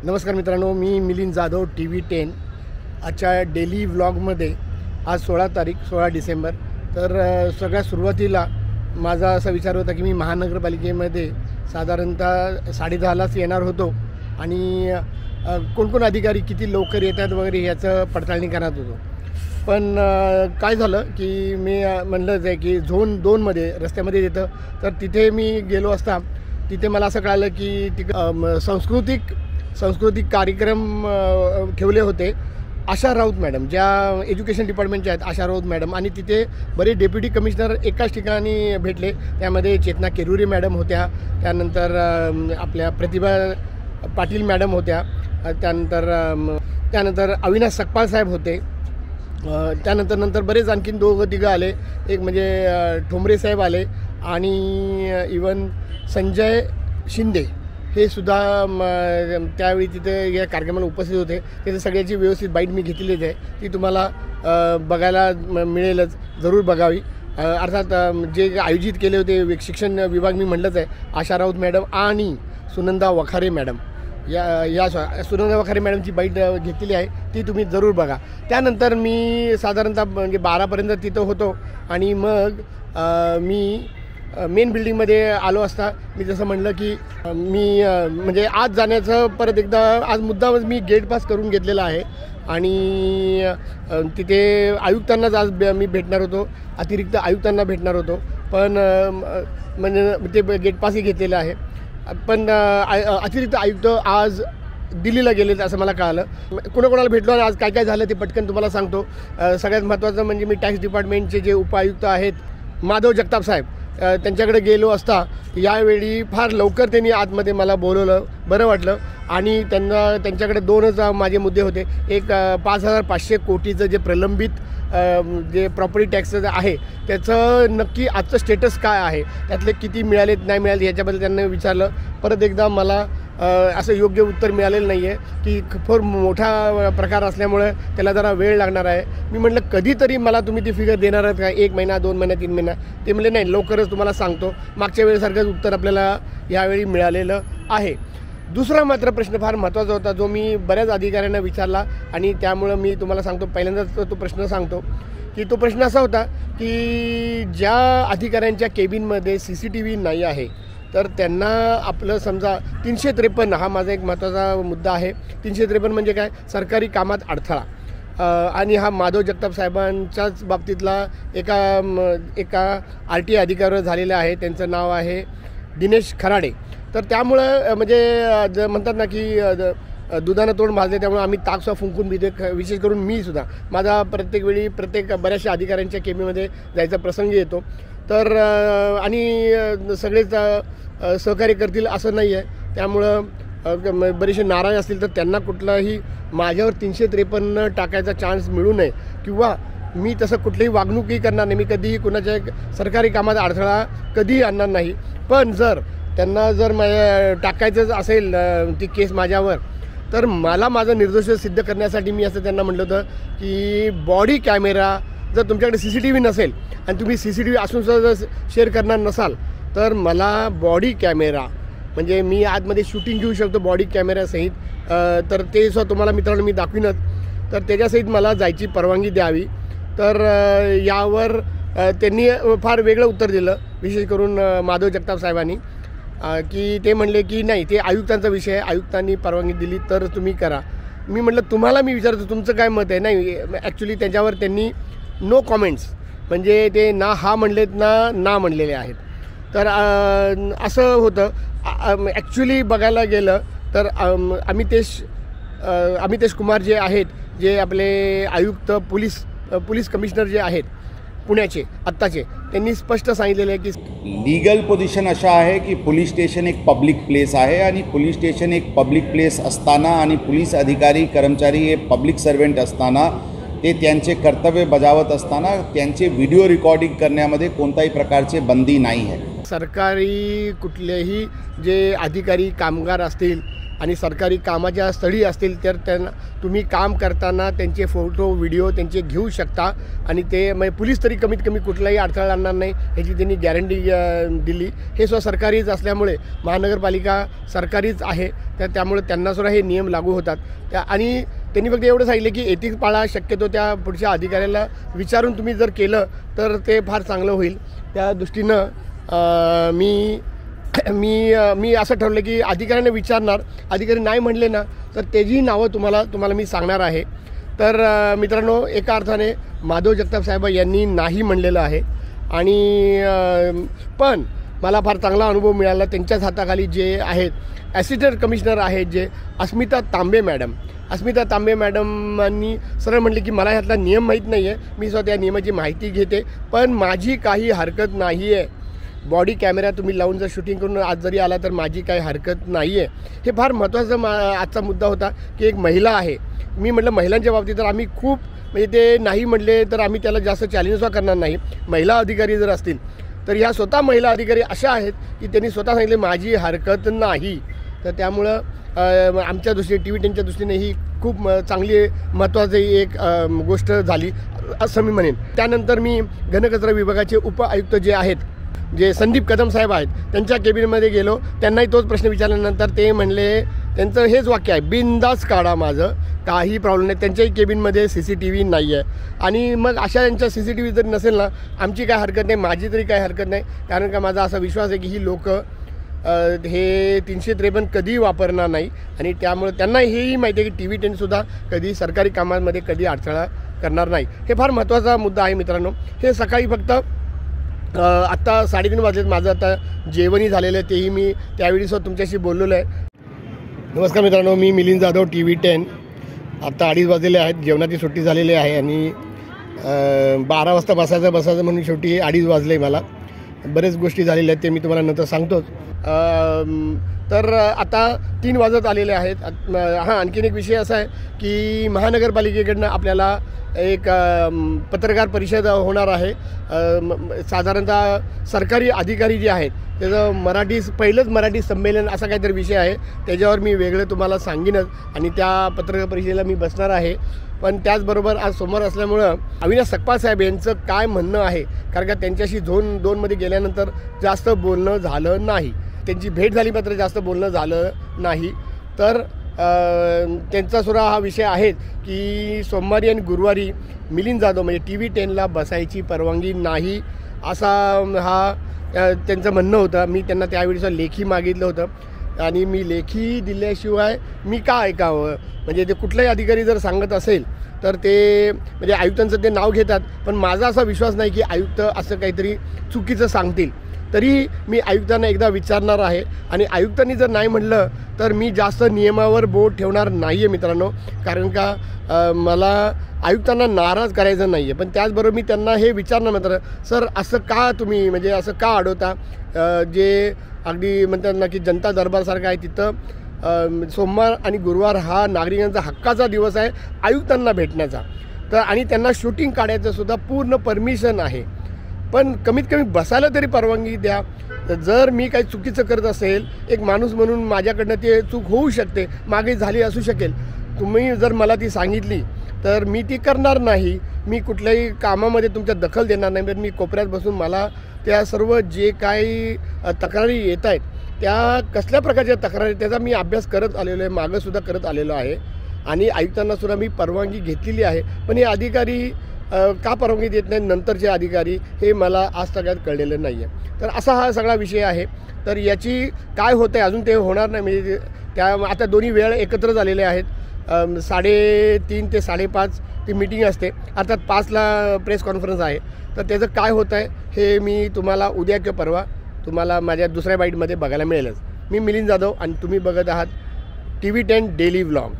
नमस्कार मित्रांनो, मी मिलिंद जाधव TV10 आजच्या डेली व्लॉगमध्ये आज 16 डिसेंबर। तर सगळ्यात सुरुवातीला माझा असा विचार होता की मी महानगरपालिकेमध्ये साधारणतः 10:30लाच येणार होतो आणि कोण अधिकारी किती लवकर येतात वगैरे याचं पडताळणी करत होतो। पण काय झालं की मी म्हणलं आहे की झोन 2मध्ये रस्त्यामध्ये येतं, तर तिथे मी गेलो असता तिथे मला असं कळालं की सांस्कृतिक कार्यक्रम ठेवले होते। आशा राऊत मॅडम, ज्या एज्युकेशन डिपार्टमेंटच्या आहेत, आशा राऊत मॅडम, आणि तिथे बरेच डेप्युटी कमिशनर एकाच ठिकाणी भेटले। त्यामध्ये चेतना केरुरी मॅडम होत्या, त्यानंतर आपल्या प्रतिभा पाटील मॅडम होत्या, त्यानंतर अविनाश सकपाल साहेब होते, त्यानंतर बरेच आणखीन 2-3 आले। एक म्हणजे ठोंबरे साहेब आले आणि इवन संजय शिंदे हे सुद्धा त्यावेळी तिथे या कार्यक्रमाला उपस्थित होते। त्याची सगळ्याची व्यवस्थित बाईट मी घेतलेली आहे, ती तुम्हाला बघायला मिळेलच, जरूर बघावी। अर्थात जे आयोजित केले होते शिक्षण विभाग मी म्हटलंच आहे, आशा राऊत मॅडम आणि सुनंदा वखारे मॅडम, या सुनंदा वखारे मॅडमची बाईट घेतलेली आहे, ती तुम्ही जरूर बघा। त्यानंतर मी साधारणतः म्हणजे 12पर्यंत तिथं होतो आणि मग मी मेन बिल्डिंगमध्ये आलो असता मी जसं म्हटलं की मी म्हणजे आज जाण्याचं परत एकदा आज मुद्दाम मी गेट पास करून घेतलेला आहे आणि तिथे आयुक्तांनाच आज मी भेटणार होतो, अतिरिक्त आयुक्तांना भेटणार होतो, पण म्हणजे ते गेट पासही घेतलेलं आहे। पण अतिरिक्त आयुक्त आज दिल्लीला गेलेत असं मला कळालं। कोणाकोणाला भेटलो आणि आज काय काय झालं ते पटकन तुम्हाला सांगतो। सगळ्यात महत्त्वाचं म्हणजे मी टॅक्स डिपार्टमेंटचे जे उपायुक्त आहेत माधव जगताप साहेब, त्यांच्याकडे गेलो असता यावेळी फार लवकर त्यांनी आतमध्ये मला बोलवलं, बरं वाटलं। आणि त्यांच्याकडे 2च माझे मुद्दे होते। एक 5,500 कोटीचं जे प्रलंबित जे प्रॉपर्टी टॅक्सचं आहे त्याचं नक्की आजचं स्टेटस काय आहे, त्यातले किती मिळालेत नाही मिळाले याच्याबद्दल त्यांना विचारलं। परत एकदा मला असं योग्य उत्तर मिळालेलं नाही आहे की फार मोठा प्रकार असल्यामुळे त्याला जरा वेळ लागणार आहे। मी म्हटलं कधीतरी मला तुम्ही ती फिगर देणार आहात का, 1 महिना 2 महिना 3 महिना? ते म्हणले नाही, लवकरच तुम्हाला सांगतो। मागच्या वेळेसारखंच उत्तर आपल्याला यावेळी मिळालेलं आहे। दुसरा मात्र प्रश्न फार महत्त्वाचा होता जो मी बऱ्याच अधिकाऱ्यांना विचारला आणि त्यामुळं मी तुम्हाला सांगतो, पहिल्यांदाच तो प्रश्न सांगतो की तो प्रश्न असा होता की ज्या अधिकाऱ्यांच्या केबिनमध्ये CCTV नाही आहे तर त्यांना आपलं समजा 353 हा माझा एक महत्त्वाचा मुद्दा आहे। 353 म्हणजे काय? सरकारी कामात अडथळा। आणि हा माधव जगताप साहेबांच्याच बाबतीतला एका RTI अधिकाऱ्यावर झालेला आहे, त्यांचं नाव आहे दिनेश खराडे। तर त्यामुळं म्हणजे म्हणतात ना की दुधानं तोंड भाजले, त्यामुळे आम्ही ताकसुद्धा फुंकून बिदे, विशेष करून मी सुद्धा माझा प्रत्येक वेळी बऱ्याचशा अधिकाऱ्यांच्या केबिनमध्ये जायचा प्रसंग येतो। तर आणि सगळेच सहकार्य करतील असं नाही आहे, त्यामुळं बरेचसे नाराज असतील तर त्यांना कुठलाही माझ्यावर 353 टाकायचा चान्स मिळू नये किंवा मी तसं कुठलीही वागणूकही करणार नाही। मी कधीही कुणाच्या सरकारी कामात अडथळा कधीही आणणार नाही। पण त्यांना जर टाकायचंच असेल ती केस माझ्यावर, तर मला माझं निर्दोष सिद्ध करण्यासाठी मी असं त्यांना म्हटलं होतं की बॉडी कॅमेरा जर तुमच्याकडे CCTV नसेल आणि तुम्ही CCTV असून सुद्धा जर शेअर करणार नसाल तर मला बॉडी कॅमेरा म्हणजे मी आतमध्ये शूटिंग घेऊ शकतो बॉडी कॅमेरासहित, तर ते सुद्धा तुम्हाला मित्रांनो मी दाखवीनच, तर त्याच्यासहित मला जायची परवानगी द्यावी। तर यावर त्यांनी फार वेगळं उत्तर दिलं, विशेष करून माधव जगताप साहेबांनी, की ते म्हणले की नाही, ते आयुक्तांचा विषय आहे, आयुक्तांनी परवानगी दिली तर तुम्ही करा। मी म्हटलं तुम्हाला मी विचारतो तुमचं काय मत आहे? नाही, ॲक्च्युली त्याच्यावर त्यांनी नो कॉमेंट्स, म्हणजे ते ना हा म्हणलेत ना म्हणलेले आहेत। तर असं होतं। ॲक्च्युली बघायला गेलं तर अमितेश कुमार जे आहेत, जे आपले आयुक्त पोलीस कमिशनर जे आहेत पुण्याचे आत्ताचे, त्यांनी स्पष्ट सांगितलेलं आहे की लीगल पोझिशन अशा आहे की पोलीस स्टेशन एक पब्लिक प्लेस आहे आणि पोलीस स्टेशन एक पब्लिक प्लेस असताना आणि पोलीस अधिकारी कर्मचारी हे पब्लिक सर्वंट असताना ते त्यांचे कर्तव्य बजावत असताना त्यांचे व्हिडिओ रेकॉर्डिंग करण्यामध्ये कोणत्याही प्रकारचे बंदी नाही आहे। सरकारी कुठलेही जे अधिकारी कामगार असतील आणि सरकारी कामाच्या स्थळी असतील तर त्यांना तुम्ही काम करताना त्यांचे फोटो व्हिडिओ त्यांचे घेऊ शकता आणि ते म्हणजे पोलीस तरी कमीत कमी कुठलाही अडथळा आणणार नाही ह्याची त्यांनी गॅरंटी दिली। हे सुद्धा सरकारीच असल्यामुळे महानगरपालिका सरकारीच आहे तर त्यामुळे त्यांनासुद्धा हे नियम लागू होतात आणि त्यांनी फक्त एवढं सांगितलं की एथिक्स पाळा, शक्यतो त्या पुढच्या अधिकाऱ्याला विचारून तुम्ही जर केलं तर ते फार चांगलं होईल। त्या दृष्टीनं मी असं ठरवलं की अधिकाऱ्यांना विचारणार, अधिकारी नाही म्हणले ना तर त्याची नावं तुम्हाला मी सांगणार आहे। तर मित्रांनो, एका अर्थाने माधव जगताप साहेब यांनी नाही म्हणलेलं आहे आणि पण मला फार चांगला अनुभव मिळाला। त्यांच्याच हाताखाली जे आहेत ॲसिस्टंट कमिशनर आहेत जे अस्मिता तांबे मॅडमांनी सरळ म्हटले की मला ह्यातला नियम माहीत नाही आहे, मी स्वतः या नियमाची माहिती घेते पण माझी काही हरकत नाही आहे। बॉडी कॅमेरा तुम्ही लावून जर शूटिंग करून आज जरी आला तर माझी काही हरकत नाही आहे। हे फार महत्त्वाचा आजचा मुद्दा होता की एक महिला आहे। मी म्हटलं महिलांच्या बाबतीत तर आम्ही खूप म्हणजे ते नाही म्हटले तर आम्ही त्याला जास्त चॅलेंजसुद्धा करणार नाही। महिला अधिकारी जर असतील तर ह्या स्वतः महिला अधिकारी अशा आहेत की त्यांनी स्वतः सांगितले माझी हरकत नाही। तर त्यामुळं आमच्या दृष्टीने TV10च्या दृष्टीने ही खूप चांगली महत्त्वाची एक गोष्ट झाली असं मी म्हणेन। त्यानंतर मी घनकचरा विभागाचे उपआयुक्त जे आहेत जे संदीप कदम साहेब आहेत त्यांच्या केबिनमध्ये गेलो, त्यांनाही तोच प्रश्न विचारल्यानंतर ते म्हणले, त्यांचं हेच वाक्य आहे, बिनधास्त काढा, माझं काही प्रॉब्लेम नाही। त्यांच्याही केबिनमध्ये CCTV नाही आहे आणि मग अशा यांच्या CCTV जरी नसेल ना आमची काय हरकत नाही, माझी तरी काय हरकत नाही। कारण का माझा असा विश्वास आहे की ही लोक हे 353 कधी वापरणार नाही आणि त्यामुळे त्यांना हेही माहिती आहे की TV10सुद्धा कधी सरकारी कामांमध्ये कधी अडथळा करणार नाही। हे फार महत्त्वाचा मुद्दा आहे मित्रांनो। हे सकाळी फक्त आत्ता 3:30 वाजलेत, माझं आता जेवणही झालेलं आहे, तेही मी त्यावेळीसुद्धा तुमच्याशी बोललेलो आहे। नमस्कार मित्रांनो, मी मिलिंद जाधव, TV10। आत्ता 2:30 वाजलेले आहेत, जेवणाची सुट्टी झालेली आहे आणि 12 वाजता बसायचं म्हणून शेवटी 2:30 वाजले मला। बरेच गोष्टी झालेल्या आहेत ते मी तुम्हाला नंतर सांगतोच। तर आता 3 वाजत आलेले आहेत। हां, आणखीन एक विषय असा आहे की महानगरपालिकेकडनं आपल्याला एक पत्रकार परिषद होणार आहे। साधारणतः सरकारी अधिकारी जे आहेत त्याचं पहिलंच मराठी संमेलन असा काहीतरी विषय आहे, त्याच्यावर मी वेगळं तुम्हाला सांगीनच आणि त्या पत्रकार परिषदेला मी बसणार आहे। पण त्याचबरोबर आज सोमवार असल्यामुळं अविनाश सकपाळ साहेब यांचं काय म्हणणं आहे, कारण का त्यांच्याशी झोन 2मध्ये गेल्यानंतर जास्त बोलणं झालं नाही, त्यांची भेट झाली मात्र जास्त बोलणं झालं नाही। तर त्यांचासुद्धा हा विषय आहे की सोमवारी आणि गुरुवारी मिलिंद जाधव म्हणजे TV10ला बसायची परवानगी नाही असा हा त्यांचं म्हणणं होतं। मी त्यांना त्यावेळीचं लेखी मागितलं होतं आणि मी लेखी दिल्याशिवाय मी का ऐकावं, म्हणजे ते कुठलाही अधिकारी जर सांगत असेल तर ते म्हणजे आयुक्तांचं ते नाव घेतात, पण माझा असा विश्वास नाही की आयुक्त असं काहीतरी चुकीचं सांगतील। तरी मी आयुक्तांना एकदा विचारणार आहे आणि आयुक्तांनी जर नाही म्हटलं तर मी जास्त नियमावर बोट ठेवणार नाही आहे मित्रांनो, कारण का मला आयुक्तांना नाराज करायचं नाही आहे। पण त्याचबरोबर मी त्यांना हे विचारणार मात्र, सर असं का तुम्ही म्हणजे असं का अडवता, जे अगदी म्हणतात ना की जनता दरबारसारखं आहे तिथं सोमवार आणि गुरुवार हा नागरिकांचा हक्काचा दिवस आहे आयुक्तांना भेटण्याचा, तर आणि त्यांना शूटिंग काढायचं सुद्धा पूर्ण परमिशन आहे, पण कमीत कमी बसायला तरी परवानगी द्या। जर मी काही चुकीचं करत असेल एक माणूस म्हणून माझ्याकडनं ते चूक होऊ शकते, मागे झाली असू शकेल, तुम्ही जर मला ती सांगितली तर मी ती करणार नाही। मी कुठल्याही कामामध्ये तुमच्या दखल देणार नाही, पण मी कोपऱ्यात बसून मला त्या सर्व जे काही तक्रारी येत आहेत त्या कसल्या प्रकारच्या तक्रारी त्याचा मी अभ्यास करत आलेलो आहे, मागंसुद्धा करत आलेलो आहे आणि आयुक्तांनासुद्धा मी परवानगी घेतलेली आहे। पण हे अधिकारी का परवानगी देत नाही नंतरचे अधिकारी हे मला आज तगात कळलेलं नाही आहे। तर असा हा सगळा विषय आहे। तर याची काय होतं आहे अजून ते होणार नाही, म्हणजे त्या आता दोन्ही वेळ एकत्र झालेले आहेत। 3:30 ते 5:30 ती मीटिंग असते, अर्थात 5ला प्रेस कॉन्फरन्स आहे। तर त्याचं काय होतं आहे हे मी तुम्हाला उद्या किंवा परवा तुम्हाला माझ्या दुसऱ्या बाईटमध्ये बघायला मिळेलच। मी मिलिंद जाधव आणि तुम्ही बघत आहात TV10 डेली व्लॉग।